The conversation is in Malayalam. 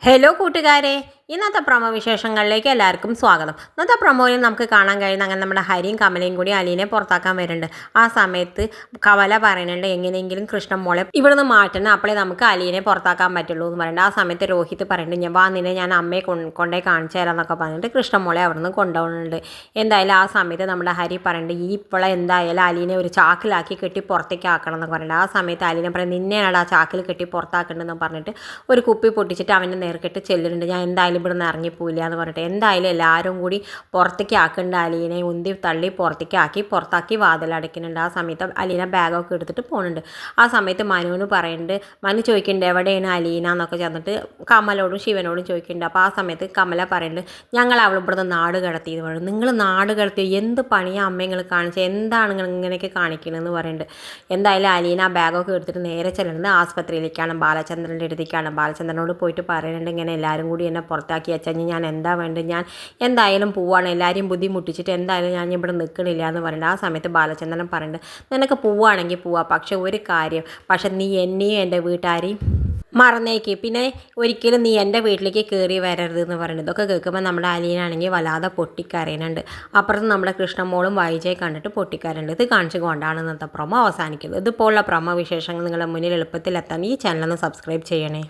ഹലോ കൂട്ടുകാരെ, ഇന്നത്തെ പ്രൊമോ വിശേഷങ്ങളിലേക്ക് എല്ലാവർക്കും സ്വാഗതം. ഇന്നത്തെ പ്രൊമോയിൽ നമുക്ക് കാണാൻ കഴിയുന്ന അങ്ങനെ നമ്മുടെ ഹരിയും കമലയും കൂടി അലീനെ പുറത്താക്കാൻ വരുന്നുണ്ട്. ആ സമയത്ത് കമല പറയുന്നുണ്ട് എങ്ങനെയെങ്കിലും കൃഷ്ണൻ മോളെ ഇവിടുന്ന് മാറ്റണം, അപ്പോഴേ നമുക്ക് അലീനെ പുറത്താക്കാൻ പറ്റുള്ളൂ എന്ന് പറയുന്നുണ്ട്. ആ സമയത്ത് രോഹിത് പറയുന്നുണ്ട് ഞാൻ വാ നിന്നെ ഞാൻ അമ്മയെ കൊണ്ടേ കാണിച്ചു തരാം എന്നൊക്കെ പറഞ്ഞിട്ട് കൃഷ്ണൻ മോളെ അവിടുന്ന് കൊണ്ടുപോകുന്നുണ്ട്. എന്തായാലും ആ സമയത്ത് നമ്മുടെ ഹരി പറയുന്നുണ്ട് ഈ ഇപ്പോളെ എന്തായാലും അലീനെ ഒരു ചാക്കിലാക്കി കെട്ടി പുറത്തേക്ക് ആക്കണം എന്നൊക്കെ പറയുന്നുണ്ട്. ആ സമയത്ത് അലീനെ പറയും നിന്നെയാണ് ആ ചാക്കിൽ കെട്ടി പുറത്താക്കേണ്ടതെന്ന് പറഞ്ഞിട്ട് ഒരു കുപ്പി പൊട്ടിച്ചിട്ട് അവൻ്റെ നേർക്കിട്ട് ചെല്ലുന്നുണ്ട്. ഞാൻ എന്തായാലും ഇവിടുന്ന് ഇറങ്ങിപ്പോയില്ല എന്ന് പറഞ്ഞിട്ട് എന്തായാലും എല്ലാവരും കൂടി പുറത്തേക്ക് ആക്കേണ്ട അലീനെ ഉന്തി തള്ളി പുറത്താക്കി വാതിലടയ്ക്കുന്നുണ്ട്. ആ സമയത്ത് അലീന ബാഗൊക്കെ എടുത്തിട്ട് പോകുന്നുണ്ട്. ആ സമയത്ത് മനുവിന് പറയുന്നുണ്ട്, മനു ചോദിക്കുന്നുണ്ട് എവിടെയാണ് അലീന എന്നൊക്കെ ചെന്നിട്ട് കമലോടും ശിവനോടും ചോദിക്കുന്നുണ്ട്. അപ്പോൾ ആ സമയത്ത് കമല പറയുന്നുണ്ട് ഞങ്ങൾ അവൾ ഇവിടുന്ന് നാട് കടത്തിയെന്ന് പറയും. നിങ്ങൾ നാട് കടത്തി എന്ത് പണിയാണ് അമ്മ നിങ്ങൾ കാണിച്ചത്, എന്താണ് നിങ്ങൾ ഇങ്ങനെയൊക്കെ കാണിക്കണമെന്ന് പറയുന്നുണ്ട്. എന്തായാലും അലീന ആ ബാഗൊക്കെ എടുത്തിട്ട് നേരെ ചെല്ലുന്നത് ആസ്പത്രിയിലേക്കാണ്, ബാലചന്ദ്രൻ്റെ അടുത്തേക്കാണ്. ബാലചന്ദ്രനോട് പോയിട്ട് പറയുന്നുണ്ട് ഇങ്ങനെ എല്ലാവരും കൂടി എന്നെ പുറത്താക്കി വെച്ചാൽ ഞാൻ എന്താ വേണ്ടത്, ഞാൻ എന്തായാലും പോവാണ്, എല്ലാവരെയും ബുദ്ധിമുട്ടിച്ചിട്ട് എന്തായാലും ഞാൻ ഇവിടെ നിൽക്കണില്ല എന്ന് പറയുന്നത്. ആ സമയത്ത് ബാലചന്ദ്രൻ പറയുന്നുണ്ട് നിനക്ക് പോവുകയാണെങ്കിൽ പോവാം, പക്ഷെ ഒരു കാര്യം, പക്ഷെ നീ എന്നെയും എൻ്റെ വീട്ടുകാരെയും മറന്നേക്ക്, പിന്നെ ഒരിക്കലും നീ എൻ്റെ വീട്ടിലേക്ക് കയറി വരരുത് എന്ന് പറയുന്നത്. ഇതൊക്കെ കേൾക്കുമ്പോൾ നമ്മുടെ അലീനാണെങ്കിൽ വല്ലാതെ പൊട്ടിക്കരയുന്നുണ്ട്. അപ്പുറത്ത് നമ്മുടെ കൃഷ്ണമോളും വൈജയെ കണ്ടിട്ട് പൊട്ടിക്കരയുണ്ട്. ഇത് കാണിച്ചു കൊണ്ടാണ് ഇന്നത്തെ പ്രൊമോ അവസാനിക്കുന്നത്. ഇതുപോലുള്ള പ്രൊമോ വിശേഷങ്ങൾ നിങ്ങളുടെ മുന്നിൽ എളുപ്പത്തിൽ എത്താൻ ഈ ചാനലൊന്ന് സബ്സ്ക്രൈബ് ചെയ്യണേ.